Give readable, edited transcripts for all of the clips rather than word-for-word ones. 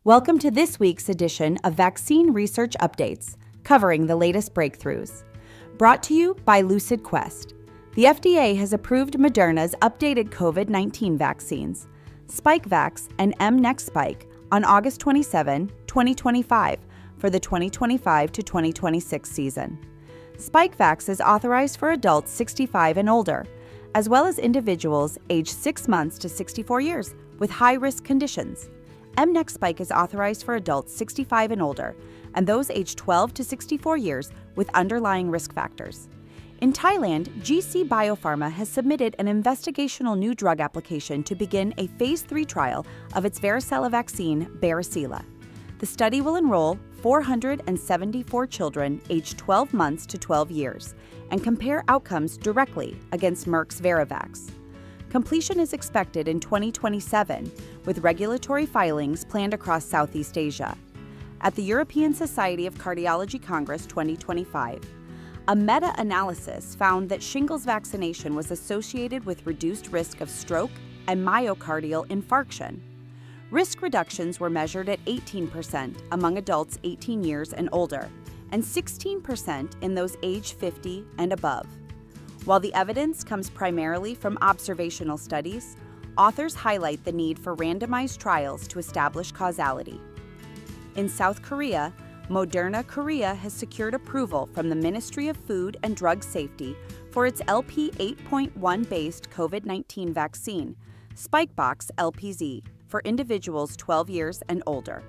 Welcome to this week's edition of Vaccine Research Updates, covering the latest breakthroughs. Brought to you by Lucid Quest. The FDA has approved Moderna's updated COVID-19 vaccines, Spikevax and mNEXSpike, on August 27, 2025, for the 2025 to 2026 season. Spikevax is authorized for adults 65 and older, as well as individuals aged 6 months to 64 years with high-risk conditions. mNEXSpike is authorized for adults 65 and older, and those aged 12 to 64 years with underlying risk factors. In Thailand, GC Biopharma has submitted an investigational new drug application to begin a Phase 3 trial of its Varicella vaccine, Varicella. The study will enroll 474 children aged 12 months to 12 years and compare outcomes directly against Merck's Varivax. Completion is expected in 2027, with regulatory filings planned across Southeast Asia. At the European Society of Cardiology Congress 2025, a meta-analysis found that shingles vaccination was associated with reduced risk of stroke and myocardial infarction. Risk reductions were measured at 18% among adults 18 years and older, and 16% in those aged 50 and above. While the evidence comes primarily from observational studies, authors highlight the need for randomized trials to establish causality. In South Korea, Moderna Korea has secured approval from the Ministry of Food and Drug Safety for its LP8.1-based COVID-19 vaccine, Spikevax LPZ, for individuals 12 years and older.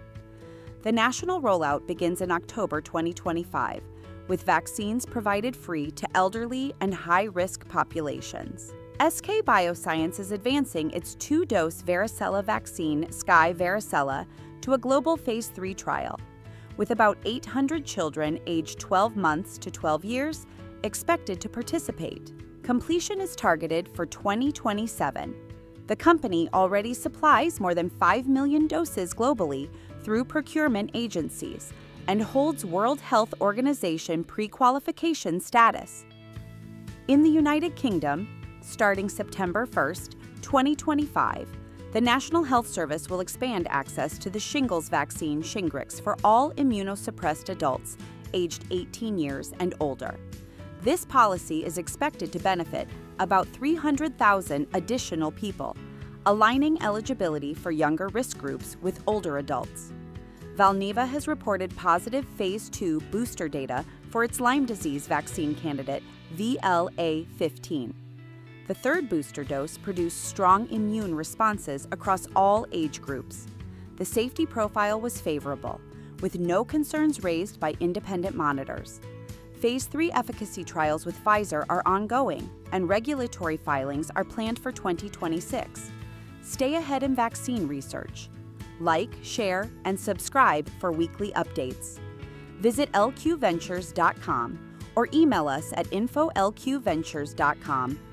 The national rollout begins in October 2025, with vaccines provided free to elderly and high-risk populations. SK Bioscience is advancing its 2-dose Varicella vaccine, Sky Varicella, to a global Phase 3 trial, with about 800 children aged 12 months to 12 years expected to participate. Completion is targeted for 2027. The company already supplies more than 5 million doses globally through procurement agencies and holds World Health Organization pre-qualification status. In the United Kingdom, starting September 1, 2025, the National Health Service will expand access to the shingles vaccine Shingrix for all immunosuppressed adults aged 18 years and older. This policy is expected to benefit about 300,000 additional people, aligning eligibility for younger risk groups with older adults. Valneva has reported positive Phase 2 booster data for its Lyme disease vaccine candidate, VLA15. The third booster dose produced strong immune responses across all age groups. The safety profile was favorable, with no concerns raised by independent monitors. Phase 3 efficacy trials with Pfizer are ongoing, and regulatory filings are planned for 2026. Stay ahead in vaccine research. Like, share, and subscribe for weekly updates. Visit lqventures.com or email us at info@lqventures.com